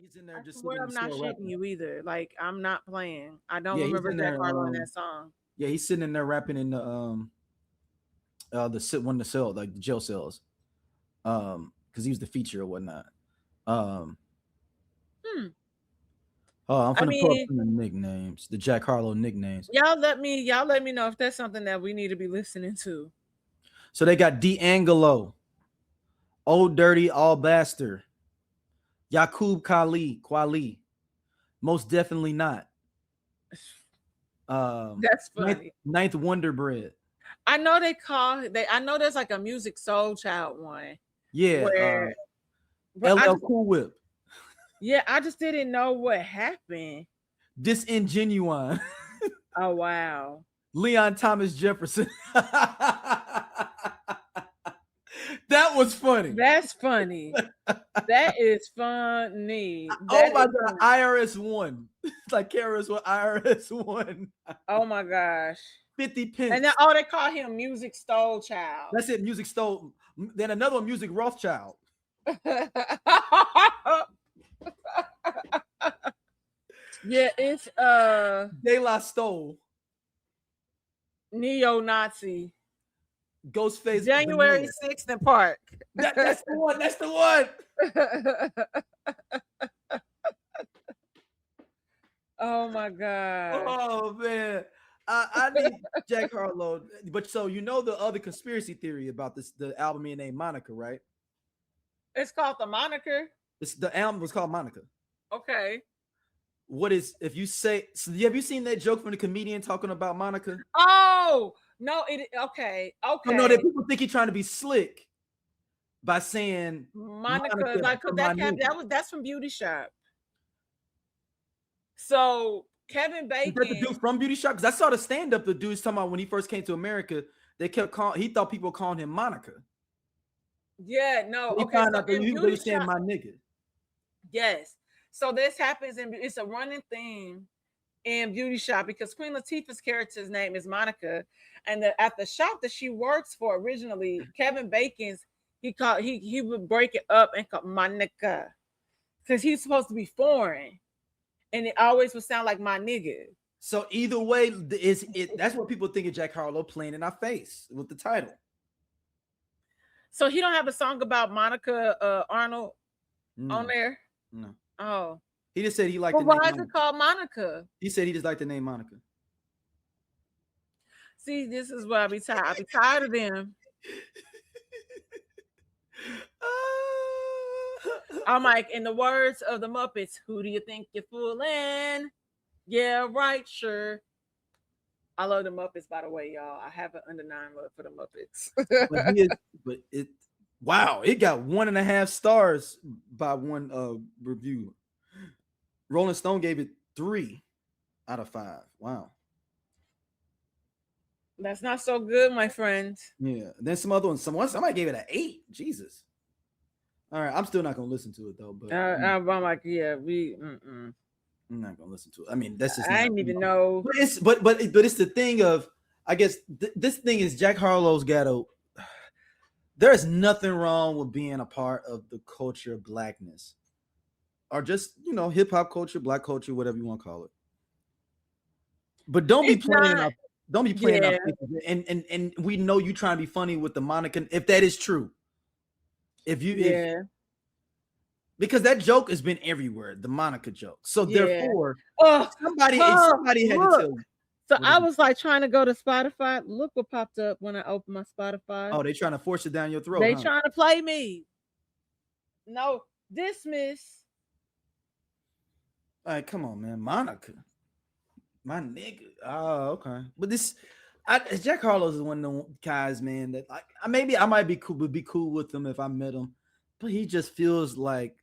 He's in there I just sitting swear in the I'm not store shitting rapping. you either. Like I'm not playing. I don't Yeah, he's remember in Jack there. Harlow in that song. Yeah, he's sitting in there rapping in one of the cell, like the jail cells, because he was the feature or whatnot. Um, Hmm. oh, I'm I finna pull up mean, some of the nicknames, the Jack Harlow nicknames. y'all let me know if that's something that we need to be listening to. So they got D'Angelo, Old Dirty All Bastard, Yakub Kwali, most definitely not. That's Ninth, funny. Ninth Wonder Bread. I know there's like a Music Soul Child one Yeah, where, but LL Cool Whip, I just didn't know what happened. Disingenuine, Oh wow. Leon Thomas Jefferson. That was funny. That's funny. That is funny. Oh That my is god, funny. IRS one. It's like Karis what IRS one. Oh my gosh. 50 And then pence. oh, they call him Music Stole Child. That's it. Music stole. Then another one, Music Rothschild. Yeah, it's De La Stole. neo-Nazi. Ghostface January Vanilla. 6th in Park. That's the one. That's the one. Oh my gosh. Oh man. I need Jack Harlow. But so you know the other conspiracy theory about this, the album being named Monica, right? It's called the moniker. It's the album was called Monica. Okay. What is if you say so have you seen that joke from the comedian talking about Monica? Oh, no, it okay. Oh no, that Okay. people think he's trying to be slick by saying Monica, Monica like, for cause my nigga. that's from Beauty Shop. So Kevin Is that the Bacon, dude from Beauty Shop? Because I saw the stand-up the dude's talking about when he first came to America, they kept calling he thought people calling him Monica. yeah, no, He okay. found So out that in he Beauty was saying Shop, my nigga. yes. So this happens in it's a running theme in Beauty Shop because Queen Latifah's character's name is Monica, and at the shop that she works for originally, Kevin Bacon's he would break it up and call Monica because he's supposed to be foreign, and it always would sound like my nigga. So either way, is it that's what people think of Jack Harlow playing in our face with the title. So he don't have a song about Monica Arnold on No, there. no. Oh, He just said he liked well, the name why is it Monica. called Monica? He said he just liked the name Monica. See, this is why I be tired. I be tired of them. I'm like, in the words of the Muppets, who do you think you're fooling? Yeah, right, sure. I love the Muppets, by the way, y'all. I have an undeniable love for the Muppets. but he is, but it wow, it got 1.5 stars by one review. Rolling Stone gave it 3 out of 5. Wow. That's not so good, my friend. Yeah. Then some other ones, somebody gave it an 8. Jesus. All right, I'm still not gonna listen to it though, but I'm like, yeah, we. Mm-mm. I'm not gonna listen to it. I mean, that's just I not. didn't even know. But it's but it's the thing of I guess this thing is Jack Harlow's got a. There is nothing wrong with being a part of the culture of blackness, or just hip hop culture, black culture, whatever you want to call it. But don't be It's playing in not. our don't be playing in our Yeah, faces. And we know you trying to be funny with the Monica. If that is true, if yeah, because that joke has been everywhere, the Monica joke. So yeah. therefore, Oh, somebody had to look. tell you. So What I is it? was like trying to go to Spotify. Look what popped up when I opened my Spotify. Oh, they trying to force it down your throat, They huh? trying to play me. No, dismiss. All right, come on, man, Monica, my nigga. Oh, okay. But Jack Harlow is one of the guys, man. That like maybe I might be cool, would be cool with him if I met him, but he just feels like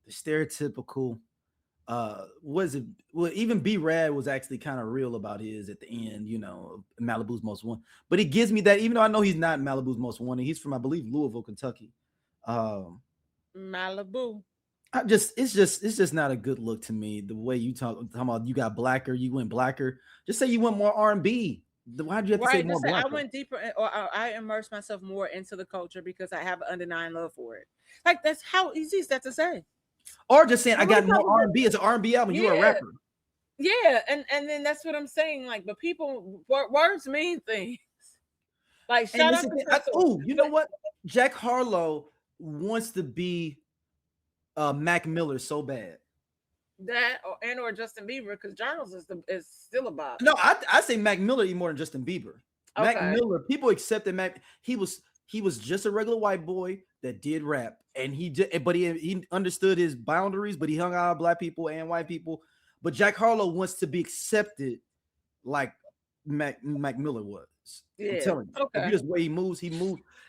the stereotypical. Was it? Well, even B Rad was actually kind of real about his at the end. Malibu's Most Wanted. But he gives me that, even though I know he's not Malibu's Most Wanted. He's from, I believe, Louisville, Kentucky. Um, Malibu. it's just not a good look to me. The way you talking about you got blacker, you went blacker. Just say you went more R&B. Why'd you have to say Right. more Just say I blacker? went deeper or I immersed myself more into the culture because I have an undeniable love for it. Like that's how easy is that to say. Or just saying I Nobody got talk more about- R&B. It's an R&B album. You are a Yeah. rapper. Yeah, and then that's what I'm saying. Like, but people words mean things. Like, And shout this out is to the, Crystal. you know what? Jack Harlow wants to be Mac Miller so bad. That or Justin Bieber, because Journals is still about. No, I say Mac Miller even more than Justin Bieber. Mac Okay. Miller, people accepted Mac. He was just a regular white boy that did rap, and he understood his boundaries, but he hung out with black people and white people. But Jack Harlow wants to be accepted like Mac Miller was. I'm Yeah. telling you. Okay. If you just the way he moves,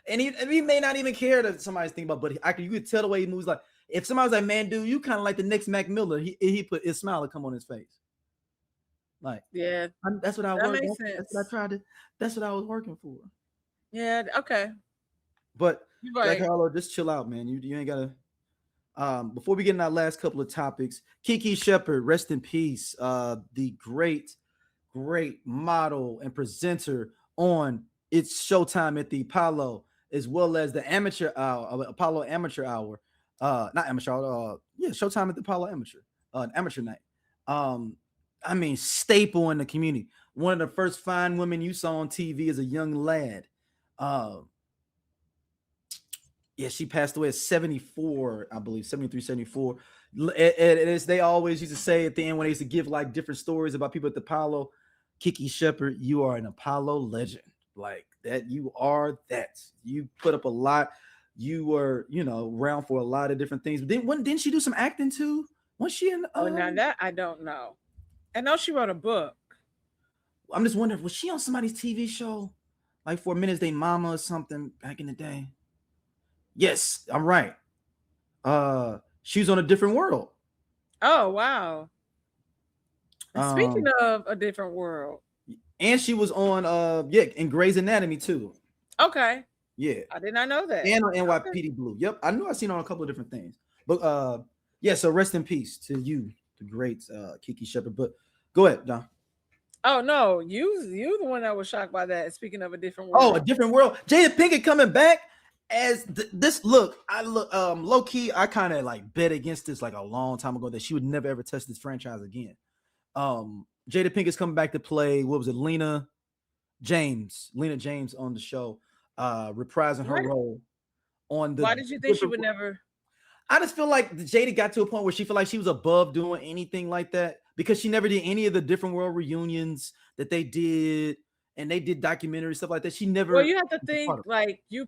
and he may not even care that somebody's thinking about, but you could tell the way he moves. Like if somebody's like, "Man, dude, you kind of like the next Mac Miller," he put his smile to come on his face. Like, yeah, that's what I that worked. makes That's sense. what I tried to. That's what I was working for. Yeah. Okay. But You're right. Jack Harlow, just chill out, man. You ain't gotta. Before we get in our last couple of topics, Kiki Shepard, rest in peace. The great model and presenter on It's Showtime at the Apollo, as well as the amateur hour, Apollo Amateur Hour. Not amateur hour, Showtime at the Apollo Amateur Night. I mean, staple in the community. One of the first fine women you saw on TV as a young lad. Yeah, she passed away at 74, I believe, 73, 74. And as they always used to say at the end when they used to give like different stories about people at the Apollo, Kiki Shepard, you are an Apollo legend. Like that, you are that. You put up a lot. You were, around for a lot of different things. But didn't she do some acting too? Was she in? Now that I don't know. I know she wrote a book. I'm just wondering, was she on somebody's TV show, like for Minutes Day Mama or something back in the day? Yes, I'm right. She was on A Different World. Oh wow! Speaking of A Different World, and she was on in Grey's Anatomy too. Okay. Yeah, I did not know that. And on NYPD Blue. Yep, I knew I seen her on a couple of different things. But yeah. So rest in peace to you, the great Kiki Shepard. But go ahead, John. Oh no, you the one that was shocked by that. Speaking of A Different World. Oh, A Different World. Jada Pinkett coming back as this. Look, I look low key. I kind of like bet against this like a long time ago that she would never ever touch this franchise again. Jada Pinkett's coming back to play. What was it, Lena James on the show, reprising her role on the. Why did you think she would never? I just feel like Jada got to a point where she felt like she was above doing anything like that because she never did any of the Different World reunions that they did, and they did documentary stuff like that. She never. Well, you have to think like it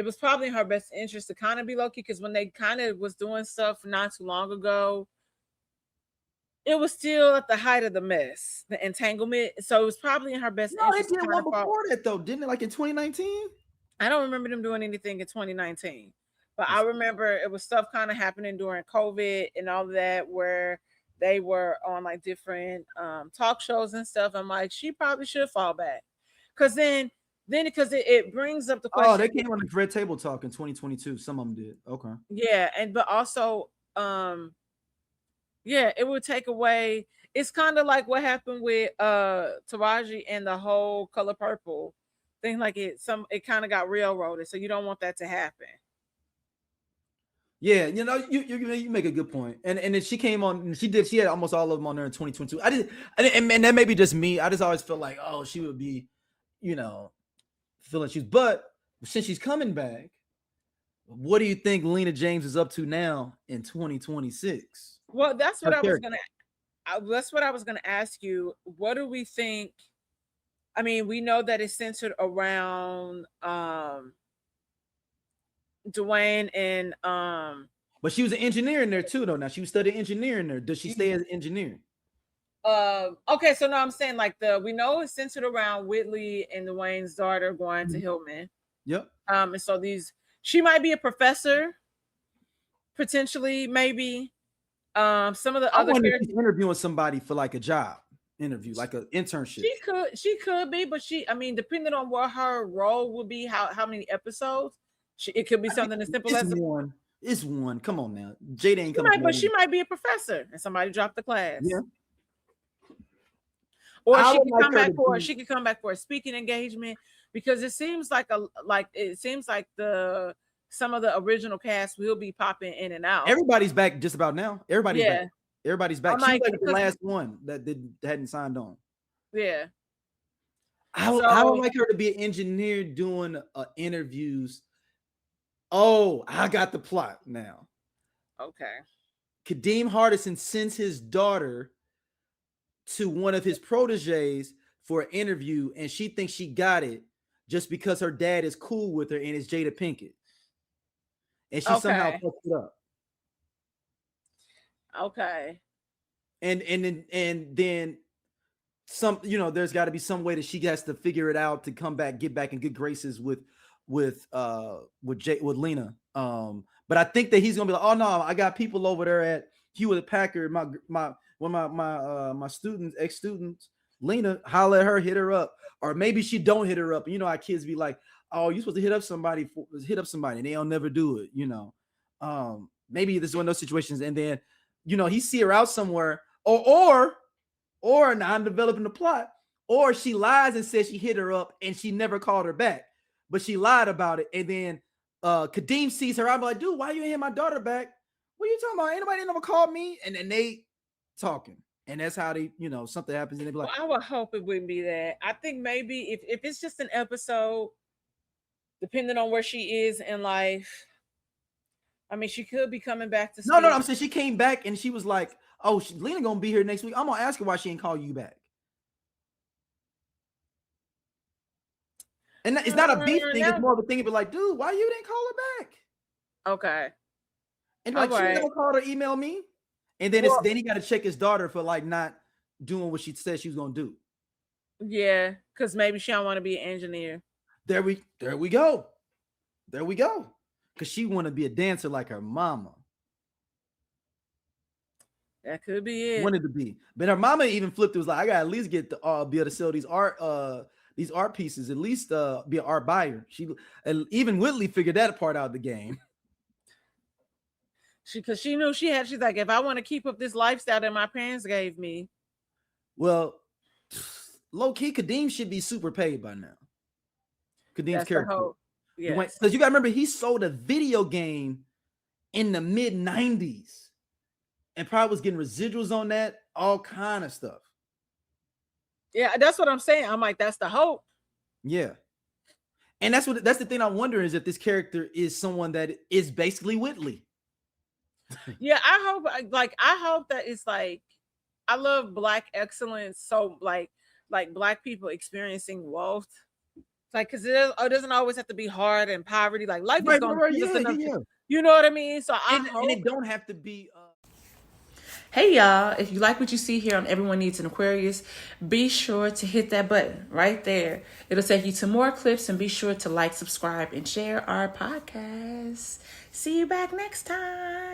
was probably in her best interest to kind of be low key because when they kind of was doing stuff not too long ago, it was still at the height of the mess, the entanglement. So it was probably in her best interest. No, they did one before that though, didn't it? Like in 2019. I don't remember them doing anything in 2019, but I remember it was stuff kind of happening during COVID and all of that where they were on like different talk shows and stuff. I'm like, she probably should fall back because then because it brings up the question. Oh, they came on the Red Table Talk in 2022. Some of them did. Okay. Yeah, but also yeah, it would take away. It's kind of like what happened with Taraji and the whole Color Purple thing. Like it kind of got railroaded, so you don't want that to happen. Yeah, you make a good point. And then she came on, she had almost all of them on there in 2022. And that may be just me. I just always feel like, oh, she would be, feeling but since she's coming back, what do you think Lena James is up to now in 2026? Well, that's what I was gonna ask you. What do we think? I mean, we know that it's centered around Dwayne and but she was an engineer in there too, though. Now she was studying engineering there. Does she stay as an engineer? Okay, so now I'm saying like we know it's centered around Whitley and Dwayne's daughter going to Hillman. Yep. And so she might be a professor, potentially, maybe. Some of the other characters interviewing somebody for like a job interview, like an internship. She could be, but depending on what her role would be, how many episodes, it could be something as simple as one. It's one. Come on now, Jada ain't coming. But she might be a professor, and somebody dropped the class. Yeah. Or she could come back for a speaking engagement because it seems like the some of the original cast will be popping in and out. Everybody's back just about now. Everybody's Yeah. back. Everybody's back. I'm She was like, like the last one that hadn't signed on. yeah. I would like her to be an engineer doing interviews. Oh, I got the plot now. Okay. Kadeem Hardison sends his daughter to one of his proteges for an interview, and she thinks she got it just because her dad is cool with her and it's Jada Pinkett. And she somehow fucked it up. Okay. And then some, there's got to be some way that she has to figure it out to come back, get back in good graces with Lena. But I think that he's gonna be like, oh no, I got people over there at Hewlett Packard. My students, ex-students, Lena, holler at her, hit her up, or maybe she don't hit her up. You know how kids be like, oh, you're supposed to hit up somebody, and they'll never do it. Maybe this is one of those situations, and then he see her out somewhere, or now I'm developing the plot, or she lies and says she hit her up and she never called her back, but she lied about it, and then Kadeem sees her. I'm like, dude, why you ain't hit my daughter back? What are you talking about? Ain't nobody never called me. And then they talking, and that's how they, something happens, and they be like, well, I would hope it wouldn't be that. I think maybe if it's just an episode, depending on where she is in life, I mean, she could be coming back to. No, I'm saying she came back and she was like, oh, Lena gonna be here next week. I'm gonna ask her why she ain't call you back. And it's not a beef thing. It's more of a thing. But like, dude, why you didn't call her back? Okay. And like, she never called or emailed me. And then then he got to check his daughter for like not doing what she said she was gonna do. Yeah, because maybe she don't want to be an engineer. There we go. Because she want to be a dancer like her mama. That could be it. Wanted to be, but her mama even flipped. It was like, I gotta at least get the be able to sell these art pieces. At least be an art buyer. And even Whitley figured that part out of the game. Because she knew she's like, if I want to keep up this lifestyle that my parents gave me. Well, low key, Kadeem should be super paid by now. Kadeem's character. Yes. Because you gotta remember, he sold a video game in the mid 90s and probably was getting residuals on that, all kind of stuff. Yeah, that's what I'm saying. I'm like, that's the hope. Yeah. And that's the thing I'm wondering, is if this character is someone that is basically Whitley. Yeah, I hope that it's like, I love Black excellence. So like Black people experiencing wealth. Like, because it doesn't always have to be hard and poverty. Like, life is going to give us enough. You know what I mean? So I hope. And it don't have to be. Hey y'all, if you like what you see here on Everyone Needs an Aquarius, be sure to hit that button right there. It'll take you to more clips, and be sure to like, subscribe, and share our podcast. See you back next time.